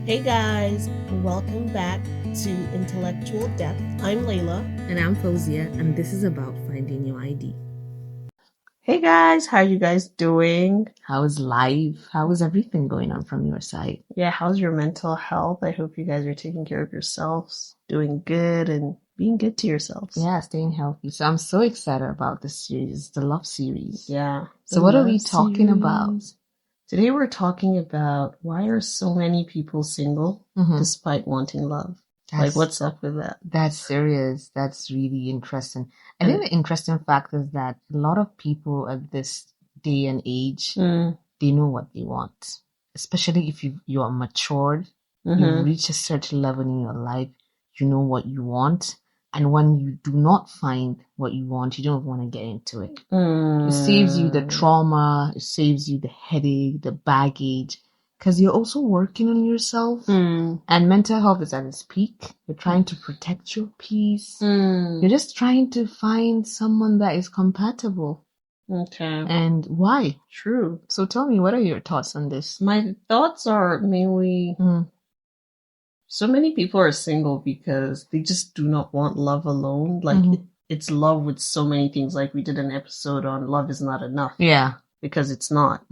Hey guys, welcome back to Intellectual Depth. I'm Layla. And I'm Fauzia, and this is about finding your ID. Hey guys, how you guys doing? How is life? How is everything going on from your side? Yeah, how's your mental health? I hope you guys are taking care of yourselves, doing good and being good to yourselves. Yeah, staying healthy. So I'm so excited about this series, the love series. Yeah. So what are we talking about? Today we're talking about why are so many people single despite wanting love? What's up with that? That's serious. That's really interesting. I think the interesting fact is that a lot of people at this day and age, they know what they want. Especially if you are matured, you've reached a certain level in your life, you know what you want. And when you do not find what you want, you don't want to get into it. It saves you the trauma, it saves you the headache, the baggage, because you're also working on yourself. And mental health is at its peak. You're trying to protect your peace. You're just trying to find someone that is compatible. Okay. And why? True. So tell me, what are your thoughts on this? My thoughts are mainly so many people are single because they just do not want love alone. It's love with so many things. Like we did an episode on love is not enough. Yeah. Because it's not.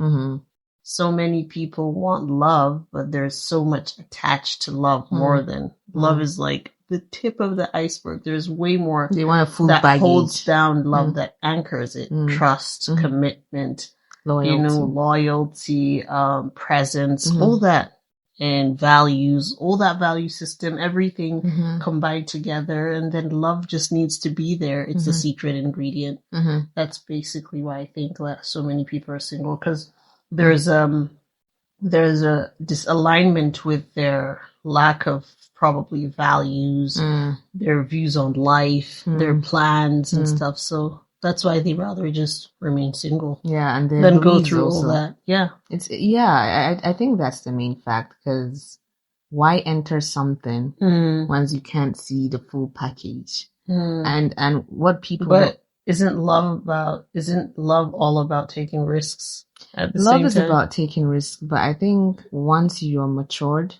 So many people want love, but there's so much attached to love more than love is like the tip of the iceberg. There's way more They want a full that baggage. holds down love, that anchors it. Trust, commitment, loyalty, presence, all that, and values, all that value system, everything combined together. And then love just needs to be there. It's the secret ingredient. That's basically why I think that so many people are single, because there's a disalignment with their lack of probably values, their views on life, their plans and stuff. So that's why they rather just remain single. Yeah, and then go through all that. Yeah. I think that's the main fact, because why enter something once you can't see the full package? And what people But isn't love all about taking risks at the same time? Love is about taking risks, but I think once you're matured,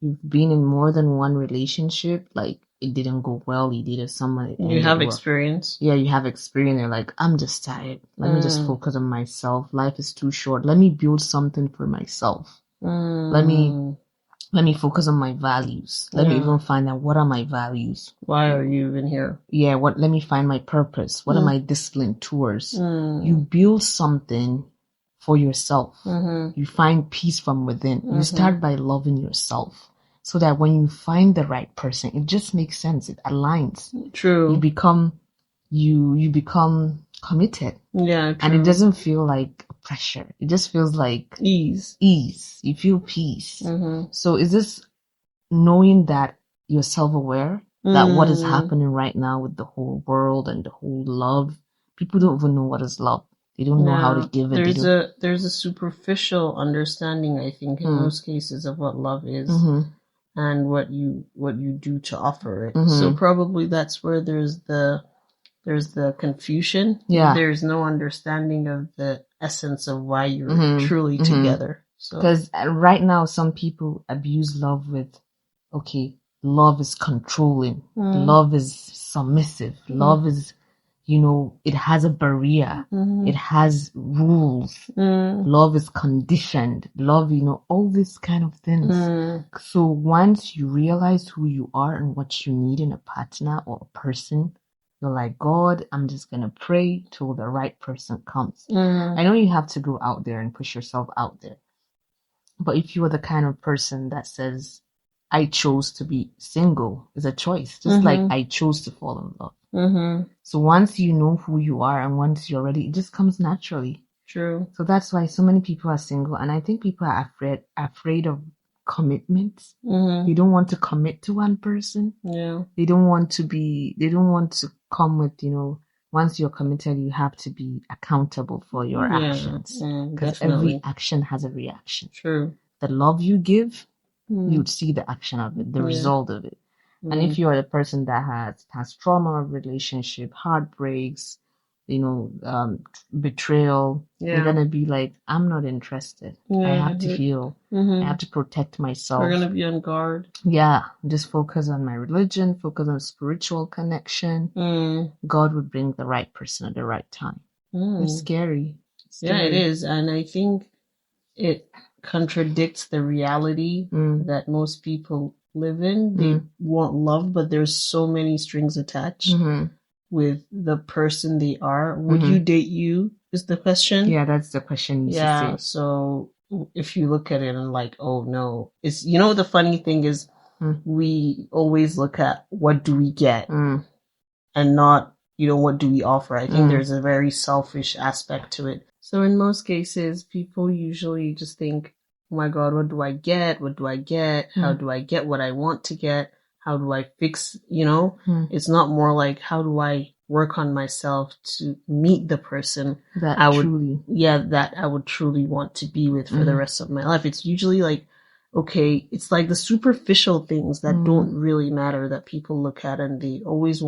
you've been in more than one relationship, like it didn't go well, you dated someone, you have experience. Yeah, you have experience. You're like, I'm just tired. Let me just focus on myself. Life is too short. Let me build something for myself. Let me focus on my values. Let me even find out, what are my values? Why are you even here? Yeah, let me find my purpose. What am I disciplined towards? You build something for yourself. You find peace from within. You start by loving yourself, so that when you find the right person, it just makes sense. It aligns. True. You become committed. Yeah, true. And it doesn't feel like pressure. It just feels like ease. You feel peace. So is this knowing that you're self-aware that what is happening right now with the whole world and the whole love, people don't even know what is love. They don't know how to give it. There's a superficial understanding, I think, in most cases, of what love is and what you do to offer it. So probably that's where there's the confusion. Yeah. There's no understanding of the essence of why you're truly together. Because right now, some people abuse love with, okay, love is controlling. Love is submissive. Love is, it has a barrier. It has rules. Love is conditioned. Love, all these kind of things. So once you realize who you are and what you need in a partner or a person, you're like, God, I'm just going to pray till the right person comes. I know you have to go out there and push yourself out there. But if you are the kind of person that says, I chose to be single, it's a choice. Just like I chose to fall in love. So once you know who you are and once you're ready, it just comes naturally. True. So that's why so many people are single. And I think people are afraid of commitment. They don't want to commit to one person. Yeah. They don't want to come with, once you're committed, you have to be accountable for your actions. Because every action has a reaction. True. The love you give, you'd see the action of it, the result of it. And if you are the person that has trauma of relationship, heartbreaks, betrayal. Yeah. You're gonna be like, I'm not interested. I have to heal. I have to protect myself. We're gonna be on guard. Yeah, just focus on my religion, focus on spiritual connection. God would bring the right person at the right time. It's scary. Yeah, it is. And I think it contradicts the reality that most people live in. They want love, but there's so many strings attached with the person they are. Would you date you is the question. Yeah, that's the question. Yeah, so if you look at it and like, oh no, it's, the funny thing is we always look at what do we get and not, what do we offer. I think there's a very selfish aspect to it. So in most cases, people usually just think, oh my God, what do I get? What do I get? How do I get what I want to get? How do I fix, It's not more like, how do I work on myself to meet the person that I would truly want to be with for the rest of my life. It's usually like, okay, it's like the superficial things that don't really matter that people look at, and they always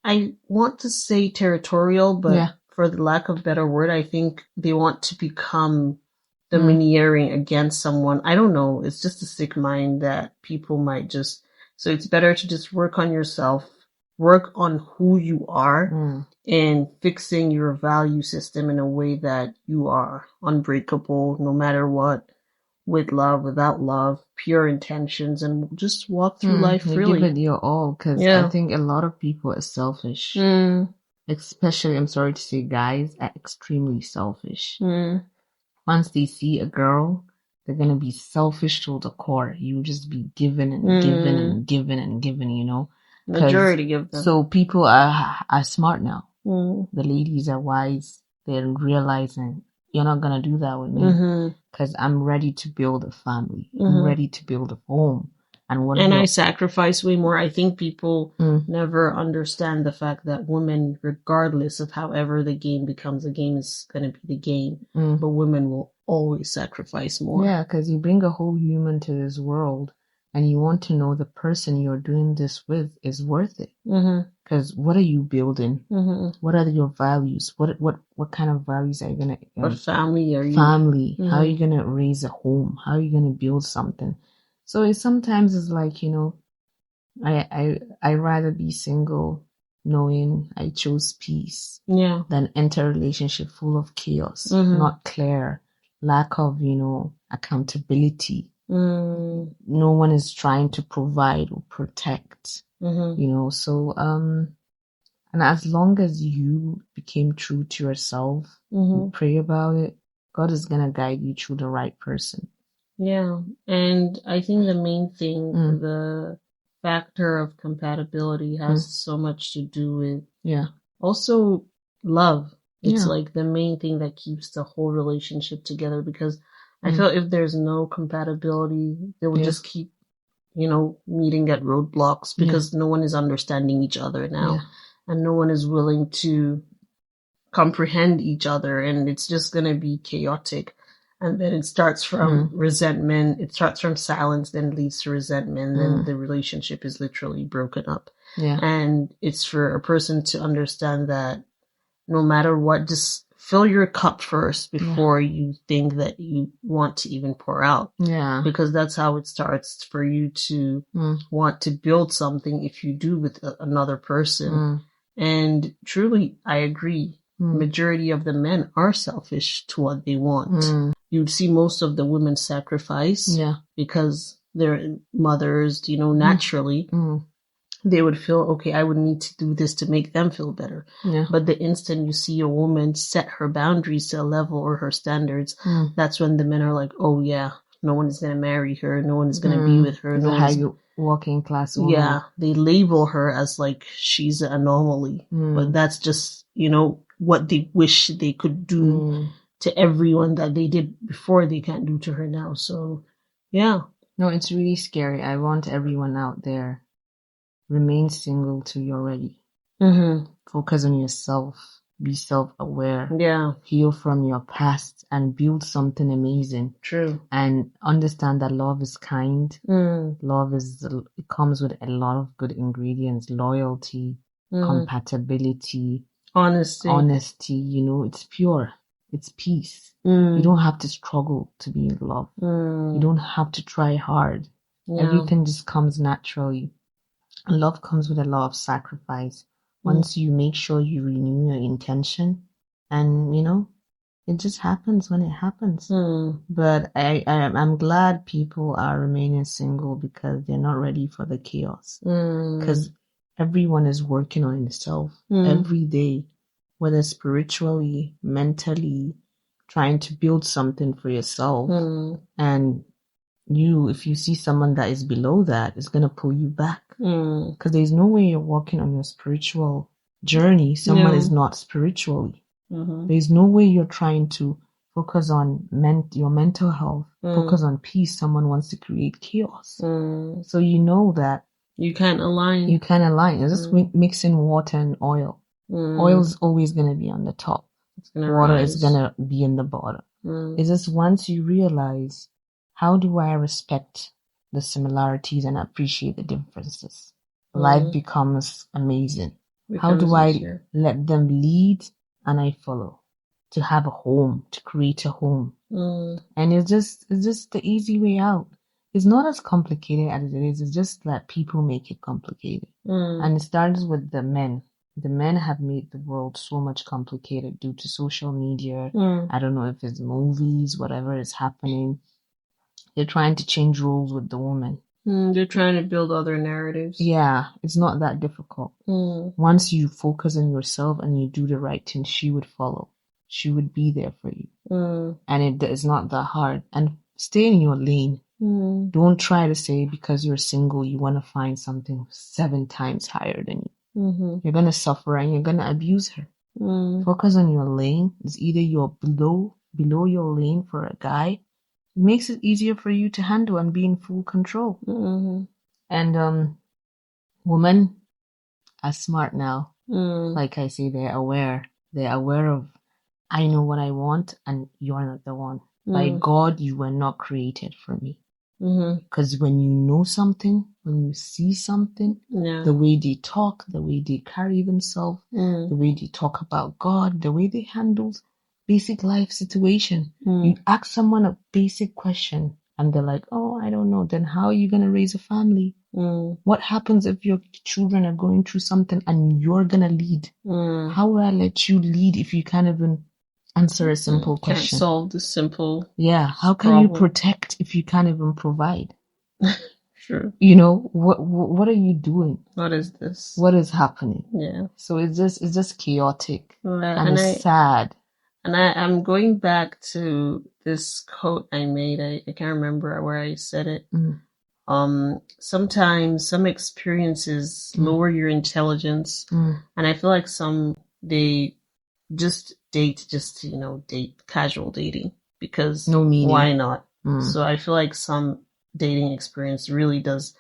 I want to say territorial, but for the lack of a better word, I think they want to become domineering against someone. I don't know. It's just a sick mind that people might just, so it's better to just work on yourself, work on who you are and fixing your value system in a way that you are unbreakable no matter what, with love, without love, pure intentions, and just walk through life freely. Give it your all, because I think a lot of people are selfish. Especially, I'm sorry to say, guys are extremely selfish. Once they see a girl, they're going to be selfish to the core. You just be given and given and given and given, Majority of them. So people are smart now. The ladies are wise. They're realizing, you're not going to do that with me because I'm ready to build a family. I'm ready to build a home. And I sacrifice way more. I think people never understand the fact that women, regardless of however the game becomes, the game is going to be the game. But women will always sacrifice more. Yeah, because you bring a whole human to this world and you want to know the person you're doing this with is worth it. Because what are you building? What are your values? What kind of values are you going to... What family are you? Family. How are you going to raise a home? How are you going to build something? So sometimes it's like, I rather be single knowing I chose peace than enter a relationship full of chaos, not clear, lack of, accountability. No one is trying to provide or protect, so, and as long as you became true to yourself, you pray about it, God is going to guide you through the right person. Yeah, and I think the main thing, the factor of compatibility has so much to do with also love. It's like the main thing that keeps the whole relationship together, because I feel if there's no compatibility, they will just keep, meeting at roadblocks because no one is understanding each other now and no one is willing to comprehend each other, and it's just going to be chaotic. And then it starts from resentment. It starts from silence, then leads to resentment. Then the relationship is literally broken up. Yeah. And it's for a person to understand that no matter what, just fill your cup first before you think that you want to even pour out. Yeah. Because that's how it starts for you to want to build something if you do with another person. And truly, I agree. Majority of the men are selfish to what they want. You'd see most of the women sacrifice because they're mothers, naturally. They would feel, okay, I would need to do this to make them feel better. Yeah. But the instant you see a woman set her boundaries to a level or her standards, that's when the men are like, oh yeah, no one is going to marry her. No one is going to be with her. No high working class woman. Yeah. They label her as like, she's an anomaly. But that's just, what they wish they could do to everyone that they did before they can't do to her now. So, yeah. No, it's really scary. I want everyone out there, remain single till you're ready. Focus on yourself. Be self-aware. Yeah. Heal from your past and build something amazing. True. And understand that love is kind. Love it comes with a lot of good ingredients: loyalty, compatibility, Honesty. You know, it's pure. It's peace. You don't have to struggle to be in love. You don't have to try hard. Yeah. Everything just comes naturally. Love comes with a lot of sacrifice. Once you make sure you renew your intention, and you know, it just happens when it happens. But I'm glad people are remaining single because they're not ready for the chaos. Because everyone is working on itself every day, whether spiritually, mentally, trying to build something for yourself. And if you see someone that is below that, it's going to pull you back. Because there's no way you're walking on your spiritual journey. Someone is not spiritually. There's no way you're trying to focus on your mental health, focus on peace. Someone wants to create chaos. So you know that you can't align. It's just mixing water and oil. Oil is always going to be on the top. Water is going to be in the bottom. It's just once you realize, how do I respect the similarities and appreciate the differences? Life becomes amazing. How do I let them lead and I follow? To have a home, to create a home. And it's just the easy way out. It's not as complicated as it is. It's just that people make it complicated. And it starts with the men. The men have made the world so much complicated due to social media. I don't know if it's movies, whatever is happening. They're trying to change rules with the woman. They're trying to build other narratives. Yeah, it's not that difficult. Once you focus on yourself and you do the right thing, she would follow. She would be there for you. And it is not that hard. And stay in your lane. Don't try to say because you're single, you want to find something 7 times higher than you. You're going to suffer and you're going to abuse her. Focus on your lane. It's either you're below your lane for a guy. It makes it easier for you to handle and be in full control. And women are smart now. Like I say, they're aware. They're aware of, I know what I want and you're not the one. By God, you were not created for me. Because when you know something, when you see something, the way they talk, the way they carry themselves, the way they talk about God, the way they handle basic life situation. You ask someone a basic question and they're like, oh, I don't know. Then how are you going to raise a family? What happens if your children are going through something and you're going to lead? How will I let you lead if you can't even answer a simple question? Can't solve the simple how can problem. you protect if you can't even provide? True. You know, what are you doing? What is this? What is happening? Yeah. So it's just chaotic and it's sad. And I'm going back to this quote I made. I can't remember where I said it. Sometimes some experiences lower your intelligence, and I feel like they just date, casual dating because no meaning. Why not? So I feel like some dating experience really does.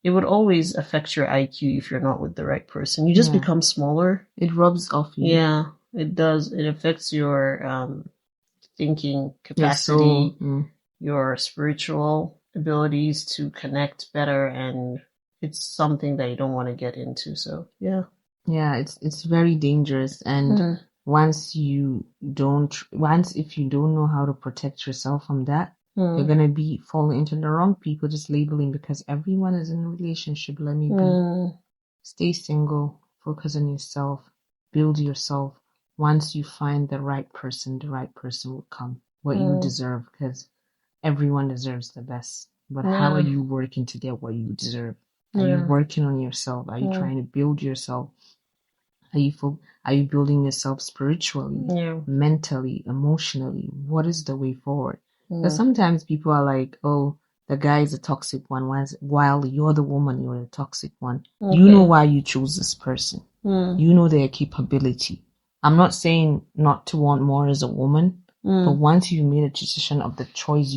It would always affect your IQ if you're not with the right person. You just become smaller. It rubs off you. Yeah, it does. It affects your thinking capacity, your spiritual abilities to connect better, and it's something that you don't want to get into. So it's very dangerous. And once if you don't know how to protect yourself from that, you're gonna be falling into the wrong people, just labeling because everyone is in a relationship. Let me be. Stay single, focus on yourself, build yourself. Once you find the right person will come. What you deserve, because everyone deserves the best. But how are you working to get what you deserve? Are you working on yourself? Are you trying to build yourself? Are you building yourself spiritually, mentally, emotionally? What is the way forward? Because sometimes people are like, oh, the guy is a toxic one, while you're the woman, you're a toxic one. Okay. You know why you chose this person. You know their capability. I'm not saying not to want more as a woman, but once you made a decision of the choice,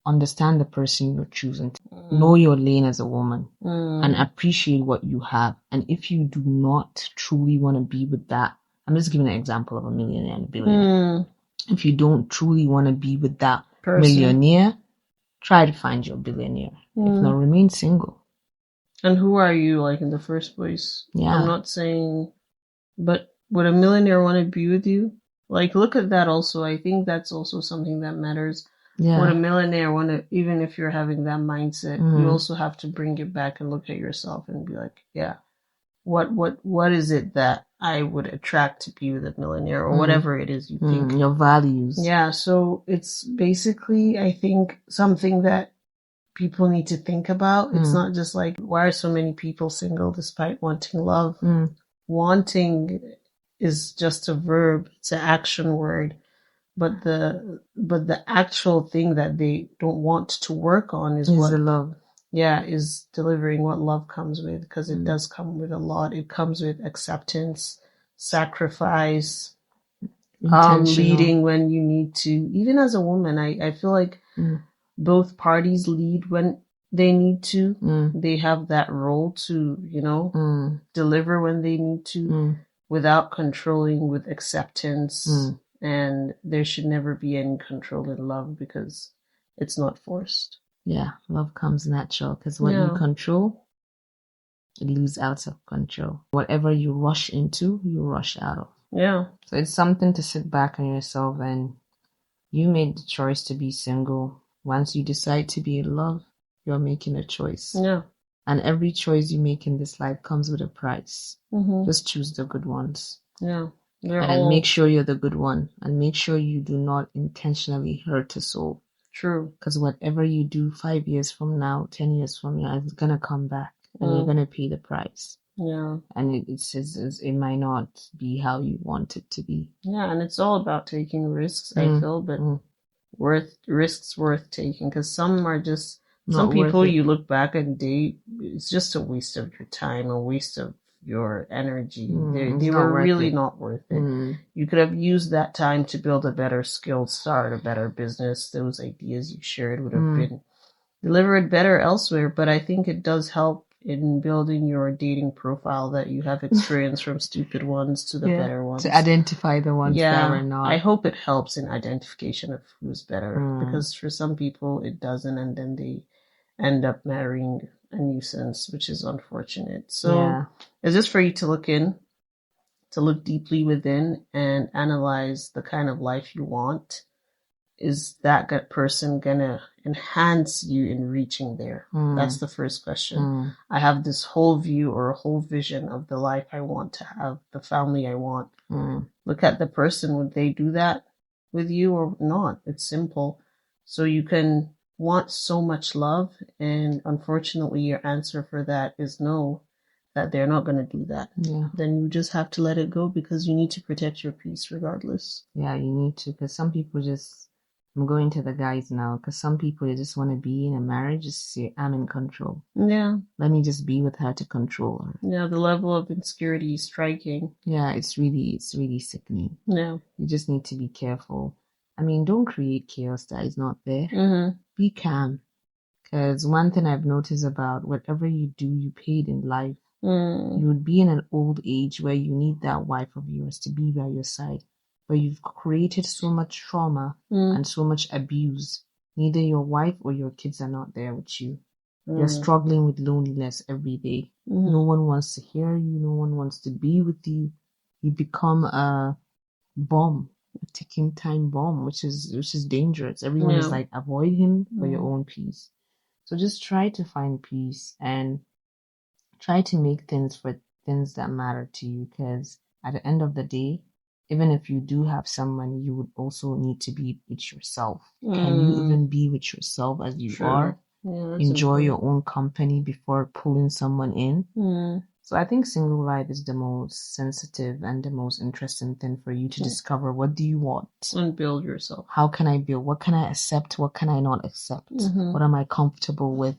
understand the person you're choosing. Know your lane as a woman and appreciate what you have. And if you do not truly want to be with that, I'm just giving an example of a millionaire and a billionaire. If you don't truly want to be with that millionaire, try to find your billionaire. If not, remain single. And who are you, like, in the first place? I'm not saying, but Would a millionaire want to be with you? Like, look at that also. I think that's also something that matters. Yeah. Would a millionaire want to, even if you're having that mindset, you also have to bring it back and look at yourself and be like, yeah, what is it that I would attract to be with a millionaire or whatever it is you think. Your values. Yeah. So it's basically, I think, something that people need to think about. It's not just like, why are so many people single despite wanting love? Wanting is just a verb. It's an action word. But the actual thing that they don't want to work on is what the love. Yeah, is delivering what love comes with, because it does come with a lot. It comes with acceptance, sacrifice, leading when you need to. Even as a woman, I feel like both parties lead when they need to. They have that role to, deliver when they need to, without controlling, with acceptance. And there should never be any control in love because it's not forced. Yeah, love comes natural because what you control, it leaves out of control. Whatever you rush into, you rush out of. Yeah. So it's something to sit back on yourself, and you made the choice to be single. Once you decide to be in love, you're making a choice. Yeah. And every choice you make in this life comes with a price. Just choose the good ones. Yeah. Make sure you're the good one, and make sure you do not intentionally hurt a soul. True. Because whatever you do 5 years from now, 10 years from now, it's going to come back and you're going to pay the price. Yeah. And it might not be how you want it to be. Yeah, and it's all about taking risks, I feel, but risks worth taking, because some are just, some people you look back and date, it's just a waste of your time, a waste of your energy. They were really not worth it. You could have used that time to build a better skill, start a better business. Those ideas you shared would have been delivered better elsewhere. But I think it does help in building your dating profile that you have experience from stupid ones to the better ones. To identify the ones that were not. I hope it helps in identification of who's better, because for some people it doesn't, and then they end up marrying a nuisance, which is unfortunate. So it's just for you to look deeply within and analyze the kind of life you want. Is that person gonna enhance you in reaching there? That's the first question. I have this whole view or a whole vision of the life I want to have, the family I want. Look at the person. Would they do that with you or not? It's simple. So you can want so much love, and unfortunately your answer for that is no, that they're not going to do that. Then you just have to let it go, because you need to protect your peace regardless. Yeah, you need to, because some people just, I'm going to the guys now, because some people, they just want to be in a marriage, just say, I'm in control. Yeah. Let me just be with her to control her. Yeah, the level of insecurity is striking. Yeah, it's really sickening. Yeah. You just need to be careful. I mean, don't create chaos that is not there. Be calm. Because one thing I've noticed about whatever you do, you paid in life. You would be in an old age where you need that wife of yours to be by your side. But you've created so much trauma and so much abuse. Neither your wife or your kids are not there with you. You're struggling with loneliness every day. No one wants to hear you. No one wants to be with you. You become a bomb, a ticking time bomb, which is dangerous. Everyone is like, avoid him for your own peace. So just try to find peace and try to make things that matter to you, because at the end of the day, even if you do have someone, you would also need to be with yourself. Can you even be with yourself as you are? Yeah, enjoy your own company before pulling someone in. So I think single life is the most sensitive and the most interesting thing for you to discover. What do you want? And build yourself. How can I build? What can I accept? What can I not accept? What am I comfortable with?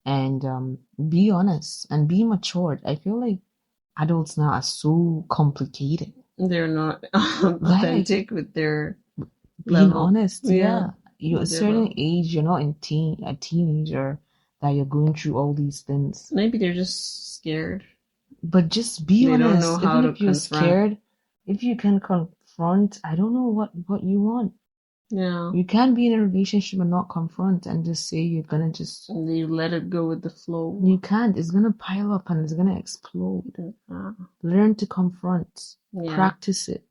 And be honest and be matured. I feel like adults now are so complicated. They're not authentic with their being level. Honest. Yeah. You're a certain age, you're not a teenager that you're going through all these things. Maybe they're just scared. But just be honest. Don't know how Even if you're scared, if you can confront, I don't know what you want. Yeah. You can't be in a relationship and not confront and just say you're gonna just... You let it go with the flow. You can't. It's gonna pile up and it's gonna explode. Learn to confront. Yeah. Practice it.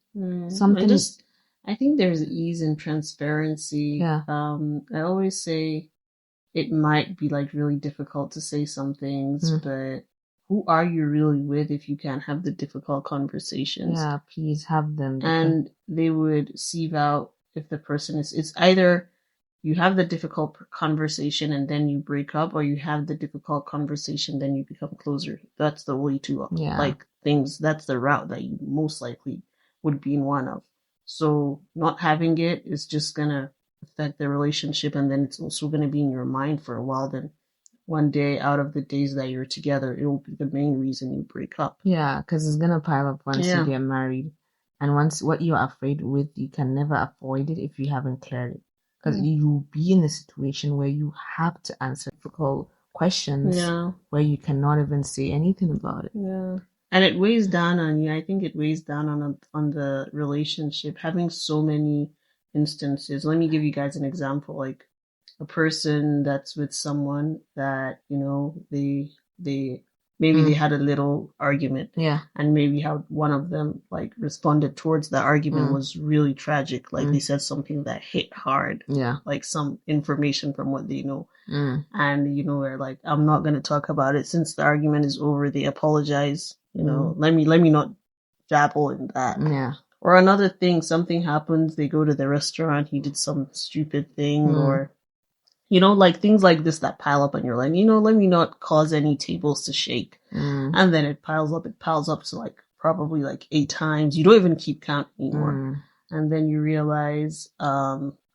Something... I think there's ease and transparency. Yeah. I always say it might be like really difficult to say some things, but who are you really with if you can't have the difficult conversations? Yeah, please have them. And they would sieve out if the person it's either you have the difficult conversation and then you break up, or you have the difficult conversation, then you become closer. That's the way to like things. That's the route that you most likely would be in one of. So not having it is just gonna affect the relationship, and then it's also gonna be in your mind for a while. Then one day, out of the days that you're together, it will be the main reason you break up. Yeah, because it's gonna pile up once you get married, and once what you're afraid with, you can never avoid it if you haven't cleared it. Because you'll be in a situation where you have to answer difficult questions where you cannot even say anything about it. Yeah. And it weighs down on you. I think it weighs down on the relationship, having so many instances. Let me give you guys an example. Like a person that's with someone that, they maybe they had a little argument. Yeah. And maybe how one of them like responded towards the argument was really tragic. Like they said something that hit hard. Yeah. Like some information from what they know. And, they're like, I'm not going to talk about it. Since the argument is over, they apologize. Let me not dabble in that. Yeah. Or another thing, something happens, they go to the restaurant, he did some stupid thing, or, like things like this that pile up on your line. Let me not cause any tables to shake. And then it piles up to like probably like 8 times. You don't even keep count anymore. And then you realize,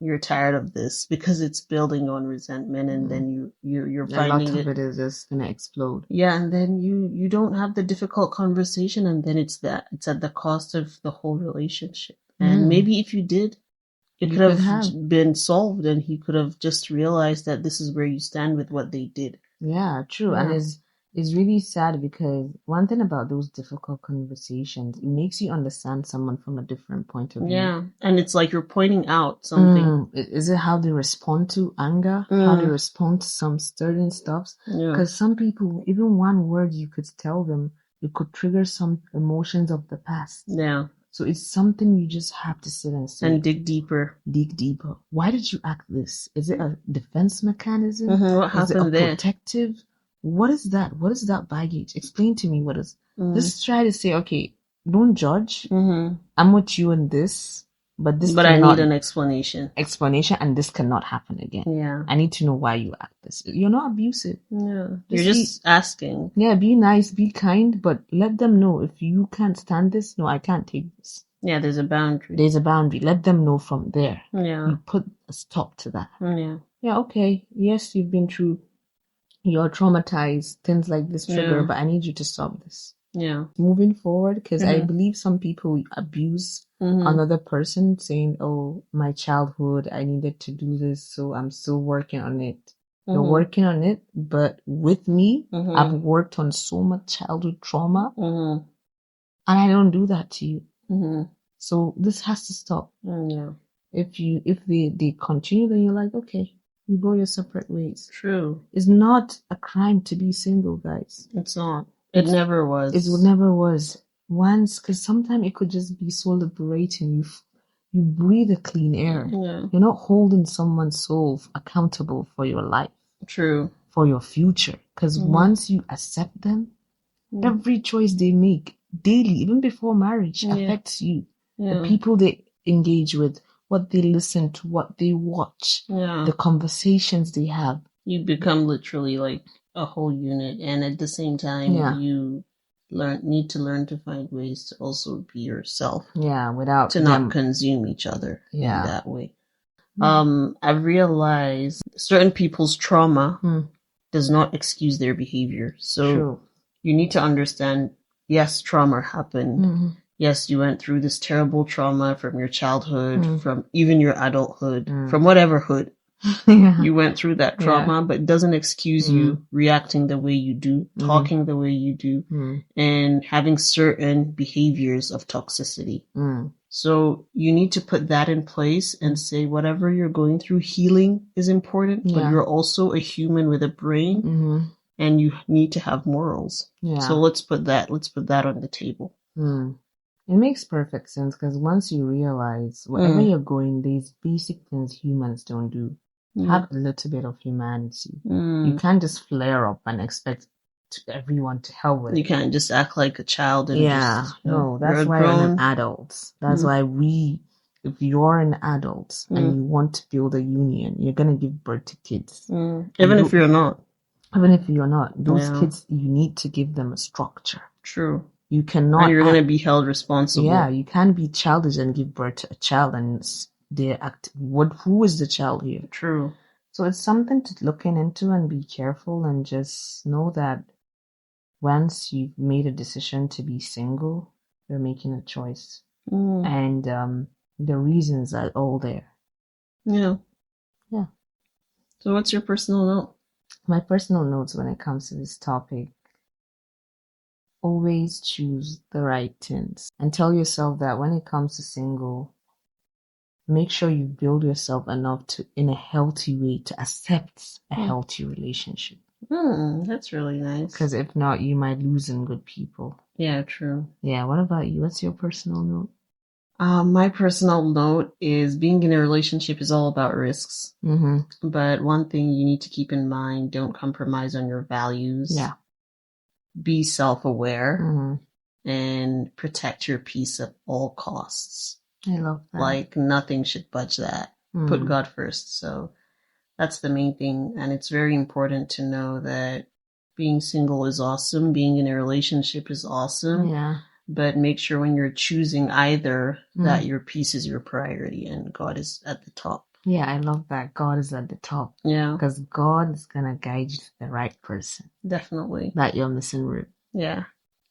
you're tired of this because it's building on resentment, and then you're finding a lot of it is just gonna explode. Yeah, and then you don't have the difficult conversation, and then it's at the cost of the whole relationship. And maybe if you did, it could have been solved, and he could have just realized that this is where you stand with what they did. Yeah, true. Yeah. And it's really sad because one thing about those difficult conversations, it makes you understand someone from a different point of view. Yeah, and it's like you're pointing out something. Is it how they respond to anger? How they respond to some certain stuff? Because some people, even one word you could tell them, it could trigger some emotions of the past. Yeah. So it's something you just have to sit and say. And dig deeper. Dig deeper. Why did you act this? Is it a defense mechanism? What happened there? Is it a protective? What is that? What is that baggage? Explain to me what is. Just try to say, okay, don't judge. I'm with you in this, but this. But I need an explanation. And this cannot happen again. Yeah. I need to know why you act this. You're not abusive. Yeah. You're just asking. Yeah, be nice, be kind, but let them know if you can't stand this. No, I can't take this. Yeah, there's a boundary. Let them know from there. Yeah. You put a stop to that. Yeah. Yeah, okay. Yes, you've been through. You're traumatized. Things like this trigger, but I need you to stop this. Yeah. Moving forward, because I believe some people abuse another person, saying, oh, my childhood, I needed to do this, so I'm still working on it. You're working on it, but with me, I've worked on so much childhood trauma, and I don't do that to you. So this has to stop. Yeah. If they continue, then you're like, okay, you go your separate ways. True. It's not a crime to be single, guys. It's not. It never was. It never was. Once, because sometimes it could just be so liberating. You breathe a clean air. Yeah. You're not holding someone's soul accountable for your life. True. For your future. Because once you accept them, every choice they make daily, even before marriage, affects you. Yeah. The people they engage with, what they listen to, what they watch, the conversations they have. You become literally like a whole unit, and at the same time, you need to learn to find ways to also be yourself. Yeah, without to not consume each other in that way. I've realized certain people's trauma does not excuse their behavior. So you need to understand, yes, trauma happened. Yes, you went through this terrible trauma from your childhood, from even your adulthood, from whatever hood. You went through that trauma, but it doesn't excuse you reacting the way you do, talking the way you do, and having certain behaviors of toxicity. So you need to put that in place and say whatever you're going through, healing is important, but you're also a human with a brain and you need to have morals. Yeah. So let's put that on the table. It makes perfect sense because once you realize wherever you're going, these basic things humans don't do. Have a little bit of humanity. You can't just flare up and expect everyone to help with it. You can't just act like a child and no, that's why you're an adult. That's why if you're an adult and you want to build a union, you're gonna give birth to kids. Even if you're not. Even if you're not, those kids, you need to give them a structure. True. You cannot. And you're going to be held responsible. Yeah, you can't be childish and give birth to a child and they act. Who is the child here? True. So it's something to look into and be careful and just know that once you've made a decision to be single, you're making a choice. And the reasons are all there. Yeah. Yeah. So what's your personal note? My personal notes when it comes to this topic: always choose the right things and tell yourself that when it comes to single, make sure you build yourself enough to, in a healthy way, to accept a healthy relationship. That's really nice. Because if not, you might lose in good people. Yeah, true. Yeah, what about you? What's your personal note? My personal note is being in a relationship is all about risks. But one thing you need to keep in mind, don't compromise on your values. Yeah. Be self-aware and protect your peace at all costs. I love that. Like nothing should budge that. Put God first. So that's the main thing. And it's very important to know that being single is awesome. Being in a relationship is awesome. Yeah. But make sure when you're choosing either that your peace is your priority and God is at the top. Yeah, I love that. God is at the top. Yeah. Because God is going to guide you to the right person. Definitely. That you're missing route. Yeah.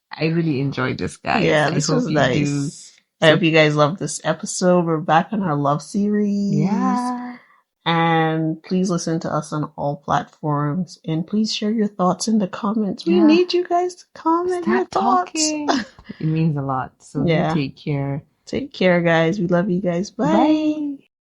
I really enjoyed this, guys. Yeah, this was nice. I hope you guys love this episode. We're back on our love series. Yeah. And please listen to us on all platforms. And please share your thoughts in the comments. We need you guys to comment your thoughts. It means a lot. So you take care. Take care, guys. We love you guys. Bye.